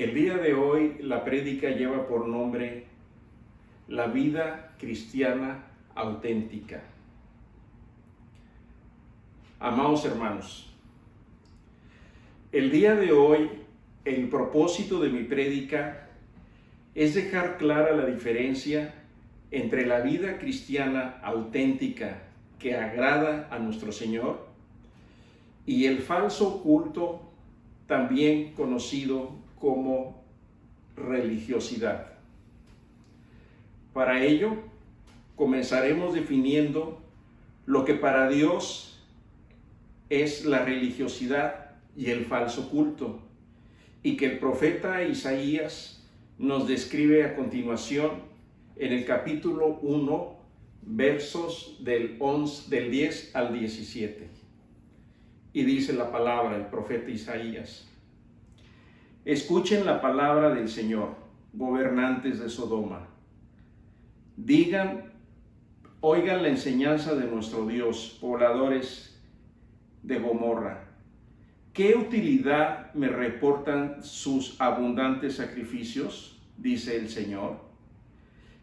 El día de hoy la prédica lleva por nombre La vida cristiana auténtica. Amados hermanos, el día de hoy el propósito de mi prédica es dejar clara la diferencia entre la vida cristiana auténtica que agrada a nuestro Señor y el falso culto, también conocido como religiosidad. Para ello, comenzaremos definiendo lo que para Dios es la religiosidad y el falso culto, y que el profeta Isaías nos describe a continuación en el capítulo 1, versos del 10 al 17. Y dice la palabra del profeta Isaías: Escuchen la palabra del Señor, gobernantes de Sodoma. Oigan la enseñanza de nuestro Dios, pobladores de Gomorra. ¿Qué utilidad me reportan sus abundantes sacrificios? Dice el Señor.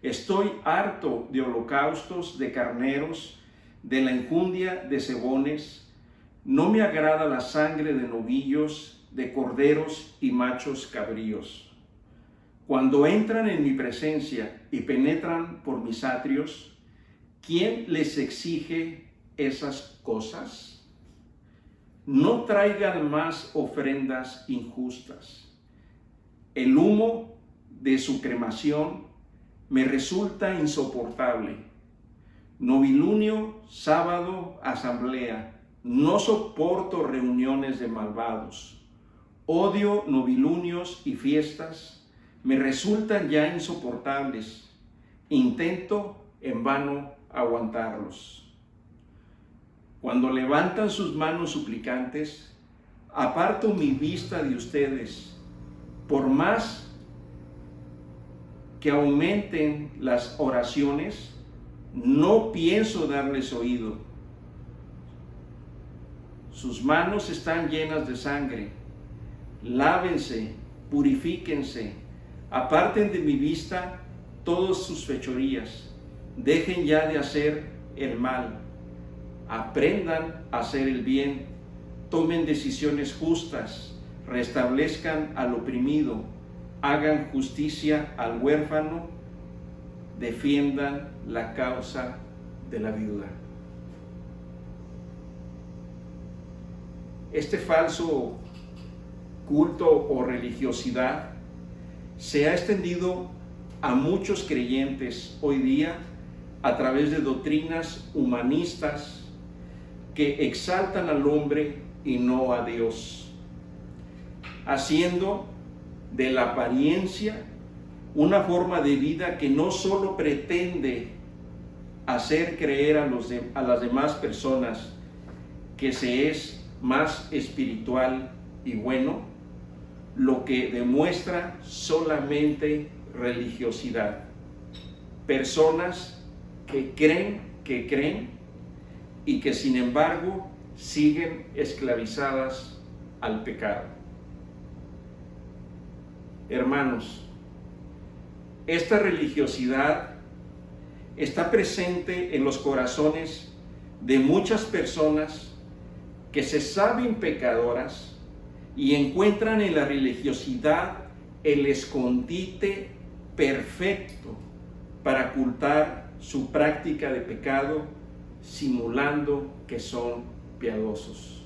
Estoy harto de holocaustos, de carneros, de la enjundia de cebones. No me agrada la sangre de novillos, de corderos y machos cabríos. Cuando entran en mi presencia y penetran por mis atrios, ¿quién les exige esas cosas? No traigan más ofrendas injustas. El humo de su cremación me resulta insoportable. Novilunio, sábado, asamblea. No soporto reuniones de malvados. Odio novilunios y fiestas. Me resultan ya insoportables. Intento en vano aguantarlos. Cuando levantan sus manos suplicantes, aparto mi vista de ustedes. Por más que aumenten las oraciones, no pienso darles oído. Sus manos están llenas de sangre. Lávense, purifíquense, aparten de mi vista todas sus fechorías. Dejen ya de hacer el mal. Aprendan a hacer el bien, tomen decisiones justas, restablezcan al oprimido, hagan justicia al huérfano, defiendan la causa de la viuda. Este falso culto o religiosidad se ha extendido a muchos creyentes hoy día a través de doctrinas humanistas que exaltan al hombre y no a Dios, haciendo de la apariencia una forma de vida que no solo pretende hacer creer a las demás personas que se es más espiritual y bueno, lo que demuestra solamente religiosidad. Personas que creen y que sin embargo siguen esclavizadas al pecado. Hermanos, esta religiosidad está presente en los corazones de muchas personas que se saben pecadoras y encuentran en la religiosidad el escondite perfecto para ocultar su práctica de pecado, simulando que son piadosos.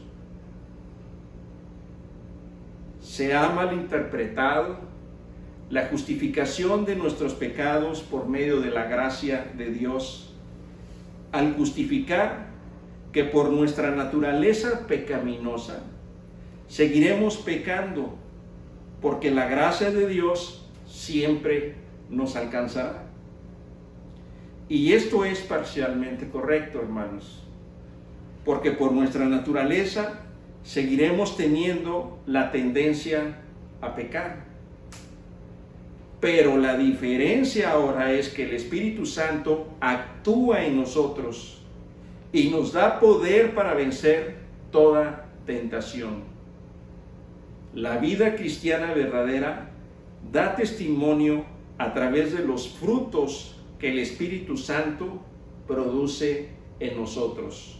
Se ha malinterpretado la justificación de nuestros pecados por medio de la gracia de Dios, al justificar que por nuestra naturaleza pecaminosa seguiremos pecando, porque la gracia de Dios siempre nos alcanzará. Y esto es parcialmente correcto, hermanos, porque por nuestra naturaleza seguiremos teniendo la tendencia a pecar. Pero la diferencia ahora es que el Espíritu Santo actúa en nosotros y nos da poder para vencer toda tentación. La vida cristiana verdadera da testimonio a través de los frutos que el Espíritu Santo produce en nosotros.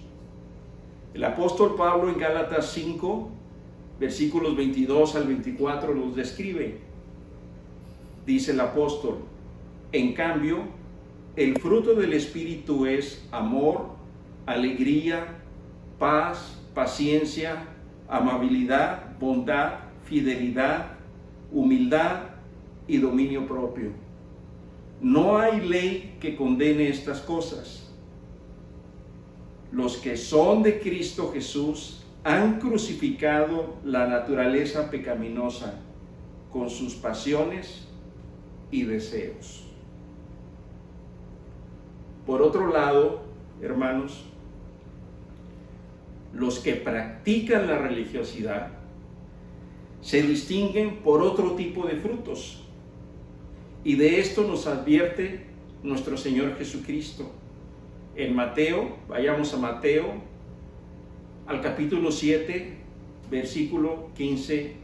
El apóstol Pablo en Gálatas 5, versículos 22 al 24 los describe. Dice el apóstol: en cambio, el fruto del Espíritu es amor, alegría, paz, paciencia, amabilidad, bondad, fidelidad, humildad y dominio propio. No hay ley que condene estas cosas. Los que son de Cristo Jesús han crucificado la naturaleza pecaminosa con sus pasiones y deseos. Por otro lado, hermanos, los que practican la religiosidad se distinguen por otro tipo de frutos. Y de esto nos advierte nuestro Señor Jesucristo. En Mateo, vayamos a Mateo, al capítulo 7, versículo 15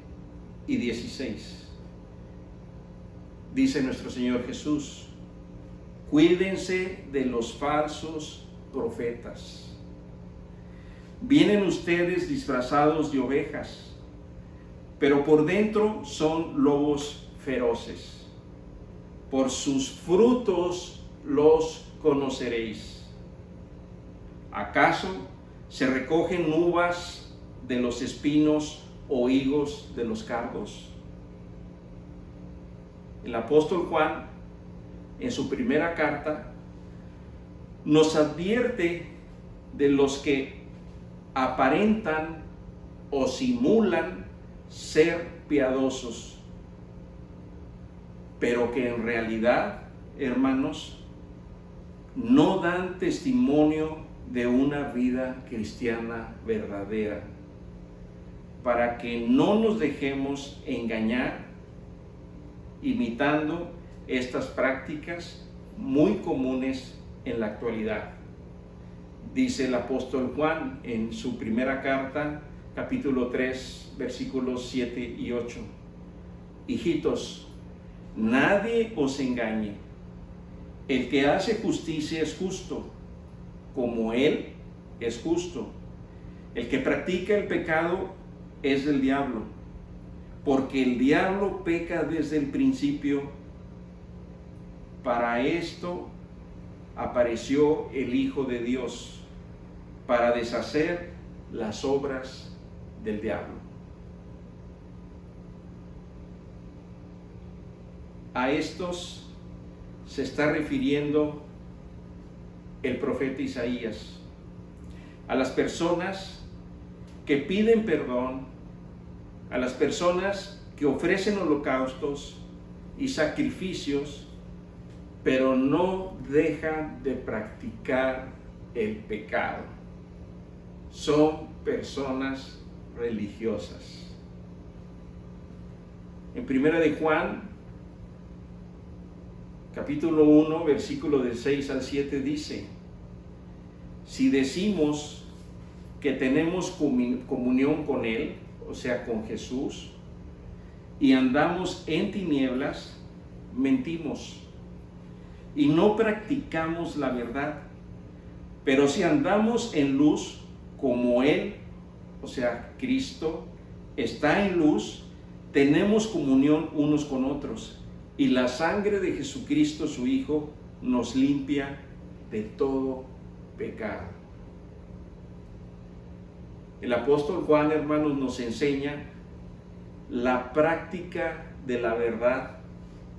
y 16. Dice nuestro Señor Jesús: cuídense de los falsos profetas. Vienen ustedes disfrazados de ovejas, pero por dentro son lobos feroces. Por sus frutos los conoceréis. ¿Acaso se recogen uvas de los espinos o higos de los cardos? El apóstol Juan, en su primera carta, nos advierte de los que aparentan o simulan ser piadosos, pero que en realidad, hermanos, no dan testimonio de una vida cristiana verdadera, para que no nos dejemos engañar imitando estas prácticas muy comunes en la actualidad. Dice el apóstol Juan en su primera carta, capítulo 3, versículos 7 y 8: hijitos, nadie os engañe. El que hace justicia es justo, como Él es justo. El que practica el pecado es del diablo, porque el diablo peca desde el principio. Para esto apareció el Hijo de Dios, para deshacer las obras del diablo. A estos se está refiriendo el profeta Isaías, a las personas que piden perdón, a las personas que ofrecen holocaustos y sacrificios, pero no dejan de practicar el pecado. Son personas religiosas. En Primera de Juan, capítulo 1, versículo del 6 al 7 dice: si decimos que tenemos comunión con Él, o sea, con Jesús, y andamos en tinieblas, mentimos y no practicamos la verdad. Pero si andamos en luz, como Él, o sea, Cristo, está en luz, tenemos comunión unos con otros, y la sangre de Jesucristo, su Hijo, nos limpia de todo pecado. El apóstol Juan, hermanos, nos enseña la práctica de la verdad,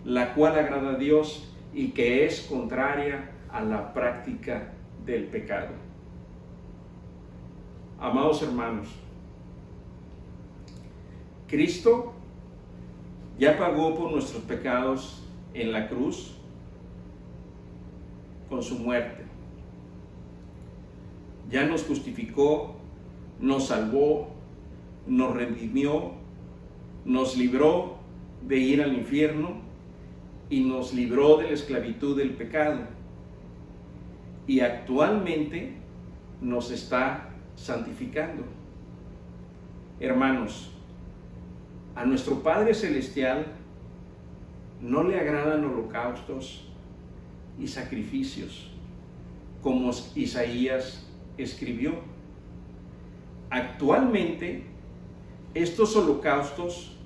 la cual agrada a Dios y que es contraria a la práctica del pecado. Amados hermanos, Cristo ya pagó por nuestros pecados en la cruz con su muerte. Ya nos justificó, nos salvó, nos redimió, nos libró de ir al infierno y nos libró de la esclavitud del pecado. Y actualmente nos está santificando. Hermanos, a nuestro Padre Celestial no le agradan holocaustos y sacrificios, como Isaías escribió. Actualmente, estos holocaustos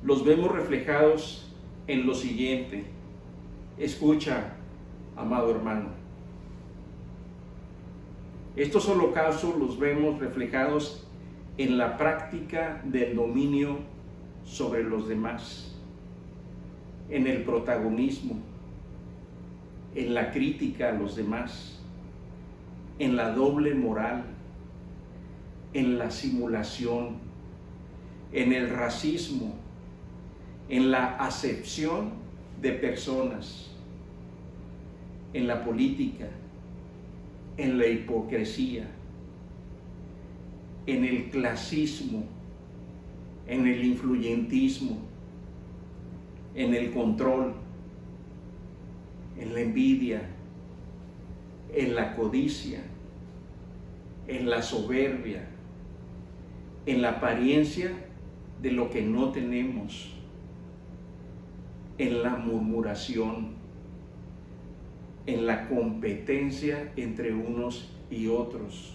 los vemos reflejados en lo siguiente. Escucha, amado hermano. Estos holocaustos los vemos reflejados en la práctica del dominio sobre los demás, en el protagonismo, en la crítica a los demás, en la doble moral, en la simulación, en el racismo, en la acepción de personas, en la política, en la hipocresía, en el clasismo, en el influyentismo, en el control, en la envidia, en la codicia, en la soberbia, en la apariencia de lo que no tenemos, en la murmuración, en la competencia entre unos y otros,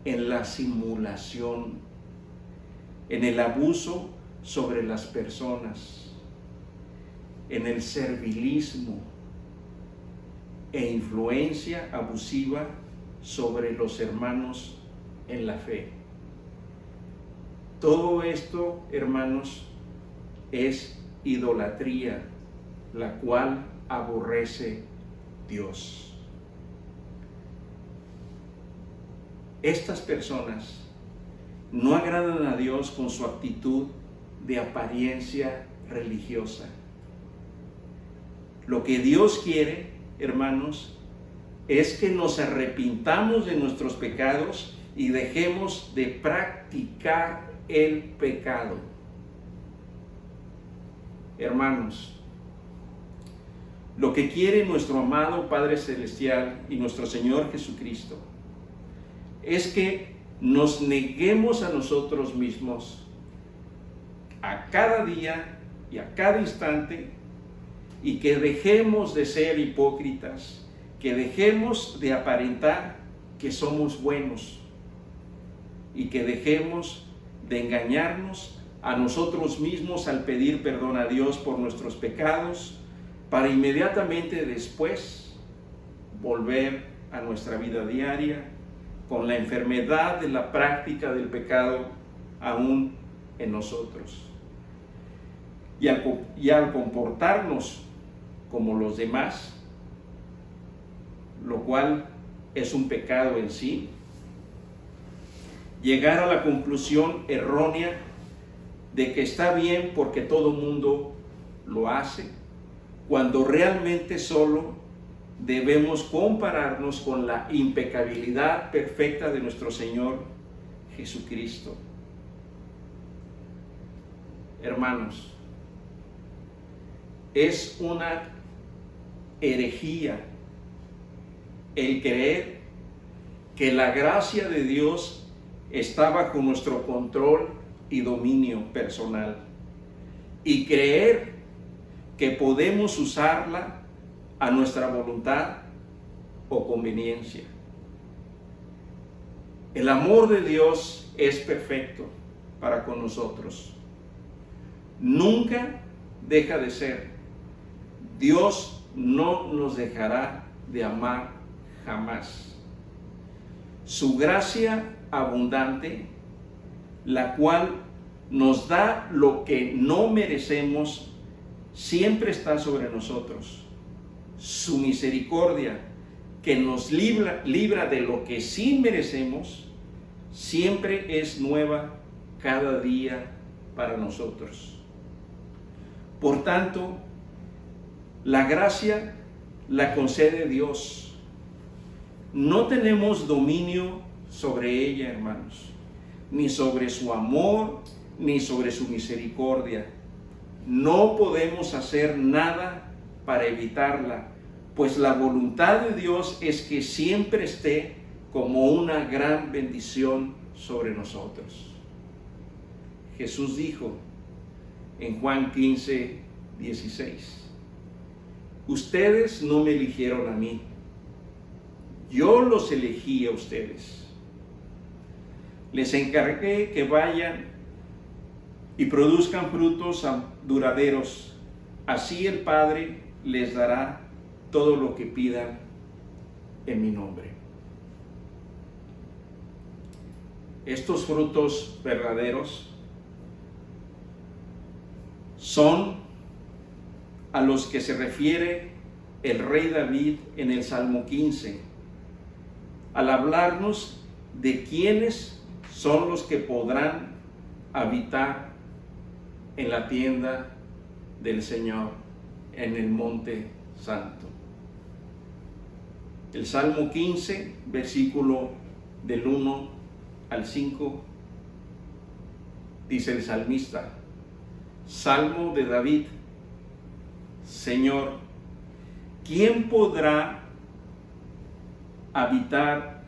en la simulación, en el abuso sobre las personas, en el servilismo e influencia abusiva sobre los hermanos en la fe. Todo esto, hermanos, es idolatría, la cual aborrece Dios. Estas personas no agradan a Dios con su actitud de apariencia religiosa. Lo que Dios quiere, hermanos, es que nos arrepintamos de nuestros pecados y dejemos de practicar el pecado. Hermanos, lo que quiere nuestro amado Padre Celestial y nuestro Señor Jesucristo es que nos neguemos a nosotros mismos a cada día y a cada instante, y que dejemos de ser hipócritas, que dejemos de aparentar que somos buenos y que dejemos de engañarnos a nosotros mismos al pedir perdón a Dios por nuestros pecados, para inmediatamente después volver a nuestra vida diaria con la enfermedad de la práctica del pecado aún en nosotros. Y al comportarnos como los demás, lo cual es un pecado en sí, llegar a la conclusión errónea de que está bien porque todo mundo lo hace, cuando realmente solo debemos compararnos con la impecabilidad perfecta de nuestro Señor Jesucristo. Hermanos, es una herejía el creer que la gracia de Dios está bajo nuestro control y dominio personal, y creer que podemos usarla a nuestra voluntad o conveniencia. El amor de Dios es perfecto para con nosotros. Nunca deja de ser. Dios no nos dejará de amar jamás. Su gracia abundante, la cual nos da lo que no merecemos, siempre está sobre nosotros. Su misericordia, que nos libra de lo que sí merecemos, siempre es nueva cada día para nosotros. Por tanto, la gracia la concede Dios. No tenemos dominio sobre ella, hermanos, ni sobre su amor, ni sobre su misericordia. No podemos hacer nada para evitarla, pues la voluntad de Dios es que siempre esté como una gran bendición sobre nosotros. Jesús dijo en Juan 15, 16. Ustedes no me eligieron a mí, yo los elegí a ustedes. Les encargué que vayan y produzcan frutos duraderos. Así el Padre les dará todo lo que pidan en mi nombre. Estos frutos verdaderos son a los que se refiere el rey David en el Salmo 15, al hablarnos de quiénes son los que podrán habitar en la tienda del Señor, en el monte santo. El Salmo 15, versículo del 1 al 5, dice el salmista: Salmo de David. Señor, ¿quién podrá habitar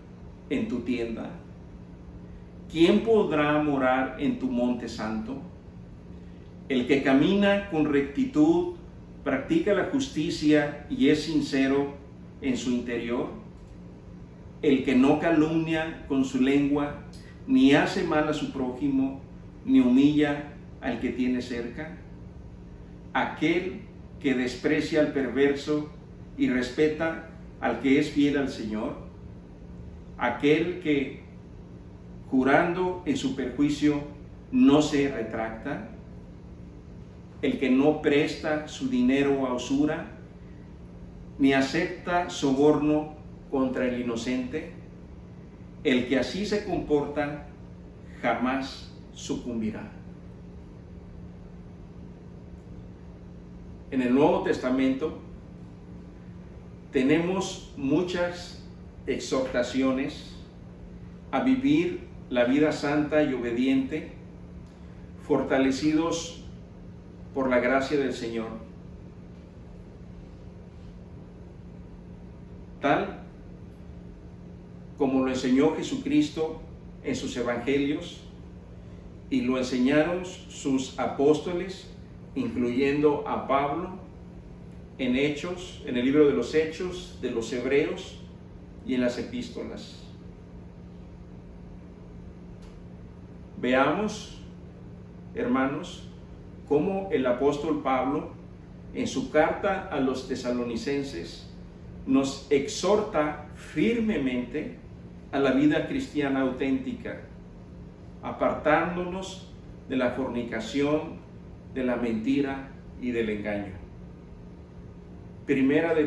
en tu tienda? ¿Quién podrá morar en tu monte santo? El que camina con rectitud, practica la justicia y es sincero en su interior. El que no calumnia con su lengua, ni hace mal a su prójimo, ni humilla al que tiene cerca. Aquel que desprecia al perverso y respeta al que es fiel al Señor. Aquel que, jurando en su perjuicio, no se retracta. El que no presta su dinero a usura, ni acepta soborno contra el inocente. El que así se comporta jamás sucumbirá. En el Nuevo Testamento tenemos muchas exhortaciones a vivir la vida santa y obediente, fortalecidos por la gracia del Señor, tal como lo enseñó Jesucristo en sus evangelios y lo enseñaron sus apóstoles, incluyendo a Pablo en Hechos, en el libro de los Hechos de los Hebreos y en las epístolas. Veamos, hermanos, cómo el apóstol Pablo, en su carta a los tesalonicenses, nos exhorta firmemente a la vida cristiana auténtica, apartándonos de la fornicación, de la mentira y del engaño. Primera de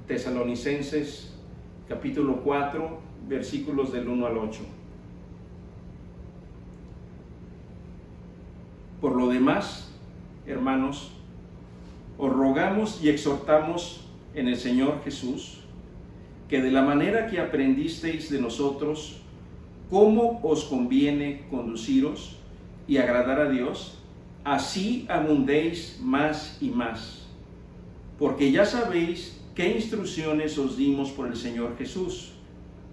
Tesalonicenses, capítulo 4, versículos del 1 al 8. Por lo demás, hermanos, os rogamos y exhortamos en el Señor Jesús, que de la manera que aprendisteis de nosotros, cómo os conviene conduciros y agradar a Dios, así abundéis más y más, porque ya sabéis qué instrucciones os dimos por el Señor Jesús,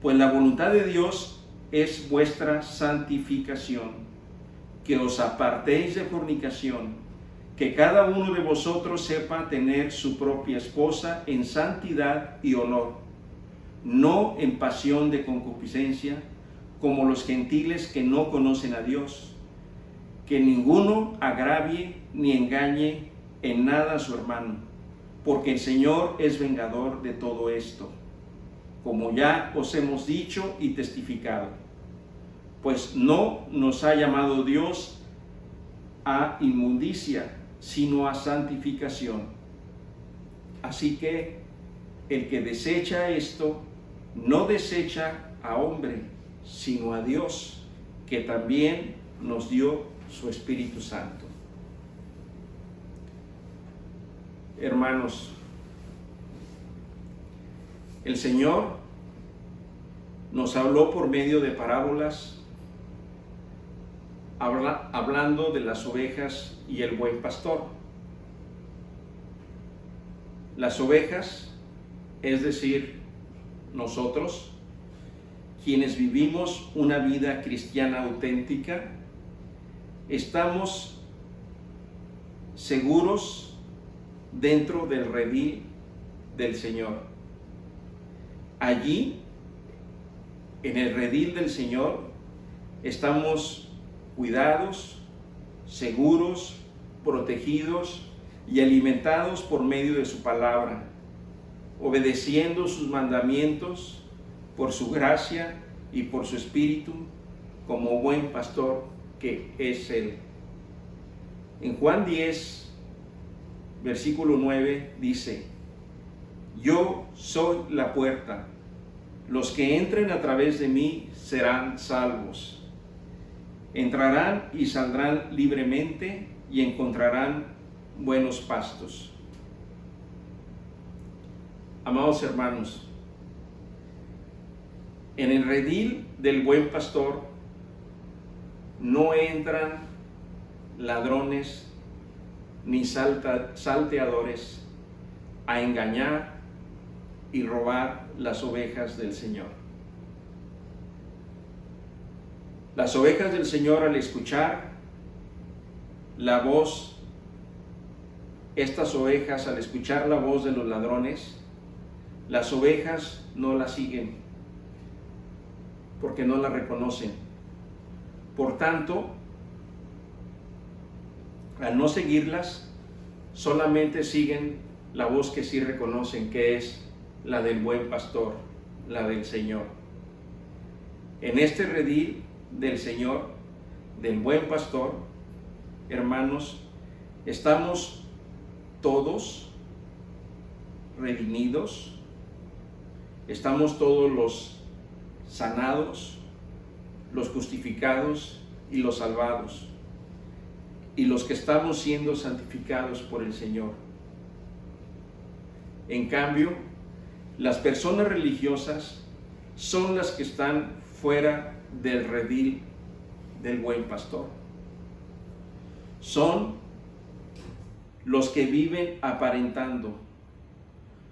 pues la voluntad de Dios es vuestra santificación, que os apartéis de fornicación, que cada uno de vosotros sepa tener su propia esposa en santidad y honor, no en pasión de concupiscencia, como los gentiles que no conocen a Dios. Que ninguno agravie ni engañe en nada a su hermano, porque el Señor es vengador de todo esto, como ya os hemos dicho y testificado. Pues no nos ha llamado Dios a inmundicia, sino a santificación. Así que el que desecha esto, no desecha a hombre, sino a Dios, que también nos dio su Espíritu Santo. Hermanos, el Señor nos habló por medio de parábolas, hablando de las ovejas y el buen pastor. Las ovejas, es decir, nosotros, quienes vivimos una vida cristiana auténtica, estamos seguros dentro del redil del Señor. Allí, en el redil del Señor, estamos cuidados, seguros, protegidos y alimentados por medio de su palabra, obedeciendo sus mandamientos por su gracia y por su espíritu, como buen pastor que es Él. En Juan 10, versículo 9 dice: yo soy la puerta, los que entren a través de mí serán salvos. Entrarán y saldrán libremente y encontrarán buenos pastos. Amados hermanos, en el redil del buen pastor no entran ladrones ni salteadores a engañar y robar las ovejas del Señor. Las ovejas del Señor, al escuchar la voz, estas ovejas al escuchar la voz de los ladrones, las ovejas no la siguen porque no la reconocen. Por tanto, al no seguirlas, solamente siguen la voz que sí reconocen, que es la del buen pastor, la del Señor. En este redil del Señor, del buen pastor, hermanos, estamos todos redimidos, estamos todos los sanados, los justificados y los salvados, y los que estamos siendo santificados por el Señor. En cambio, las personas religiosas son las que están fuera del redil del buen pastor. Son los que viven aparentando.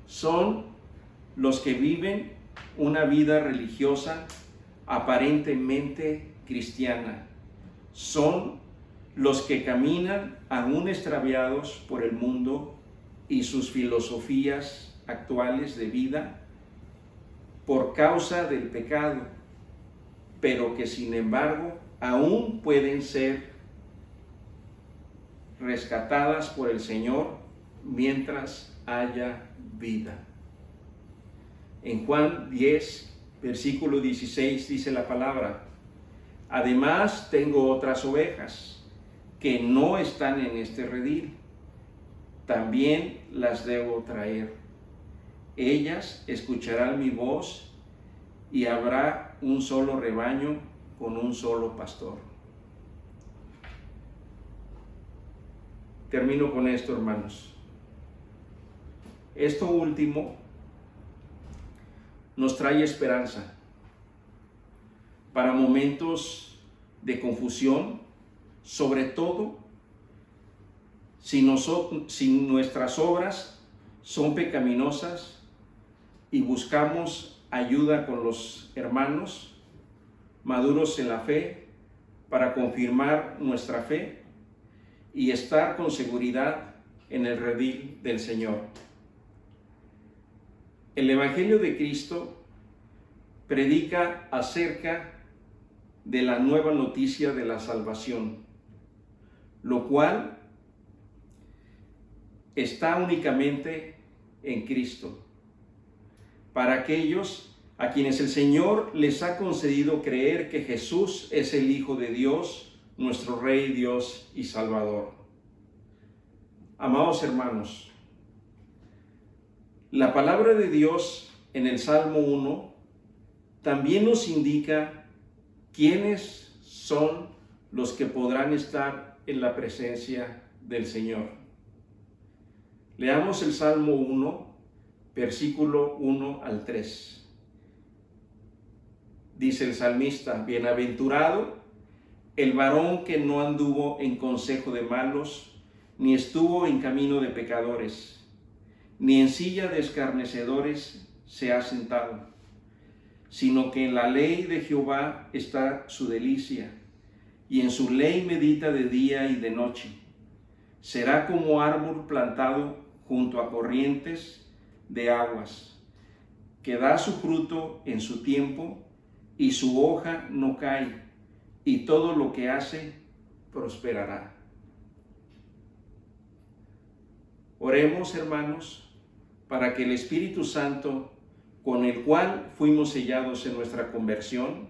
Son los que viven una vida religiosa aparentemente cristiana. Son los que caminan aún extraviados por el mundo y sus filosofías actuales de vida por causa del pecado, pero que sin embargo aún pueden ser rescatadas por el Señor mientras haya vida. En Juan 10, versículo 16 dice la palabra: además tengo otras ovejas que no están en este redil, también las debo traer. Ellas escucharán mi voz y habrá un solo rebaño con un solo pastor. Termino con esto, hermanos. Esto último nos trae esperanza para momentos de confusión, sobre todo si nuestras obras son pecaminosas y buscamos ayuda con los hermanos maduros en la fe para confirmar nuestra fe y estar con seguridad en el redil del Señor. El Evangelio de Cristo predica acerca de la nueva noticia de la salvación, lo cual está únicamente en Cristo, para aquellos a quienes el Señor les ha concedido creer que Jesús es el Hijo de Dios, nuestro Rey, Dios y Salvador. Amados hermanos, la palabra de Dios en el Salmo 1 también nos indica quiénes son los que podrán estar en la presencia del Señor. Leamos el Salmo 1, versículo 1 al 3. Dice el salmista: bienaventurado el varón que no anduvo en consejo de malos, ni estuvo en camino de pecadores, ni en silla de escarnecedores se ha sentado, sino que en la ley de Jehová está su delicia, y en su ley medita de día y de noche. Será como árbol plantado junto a corrientes de aguas, que da su fruto en su tiempo y su hoja no cae, y todo lo que hace prosperará. Oremos, hermanos, para que el Espíritu Santo, con el cual fuimos sellados en nuestra conversión,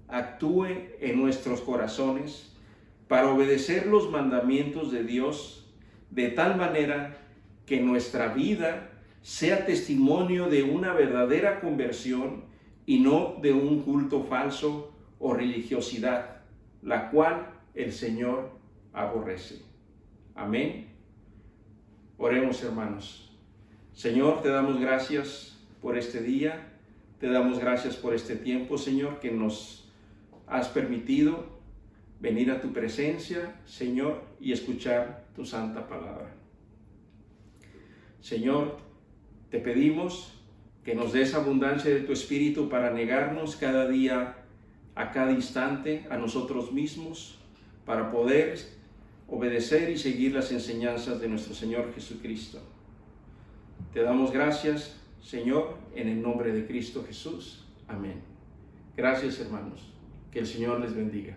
actúe en nuestros corazones para obedecer los mandamientos de Dios de tal manera que nuestra vida sea testimonio de una verdadera conversión y no de un culto falso o religiosidad, la cual el Señor aborrece. Amén. Oremos, hermanos. Señor, te damos gracias por este día, te damos gracias por este tiempo, Señor, que nos has permitido venir a tu presencia, Señor, y escuchar tu santa palabra. Señor, te pedimos que nos des abundancia de tu Espíritu para negarnos cada día, a cada instante, a nosotros mismos, para poder obedecer y seguir las enseñanzas de nuestro Señor Jesucristo. Te damos gracias, Señor, en el nombre de Cristo Jesús. Amén. Gracias, hermanos. Que el Señor les bendiga.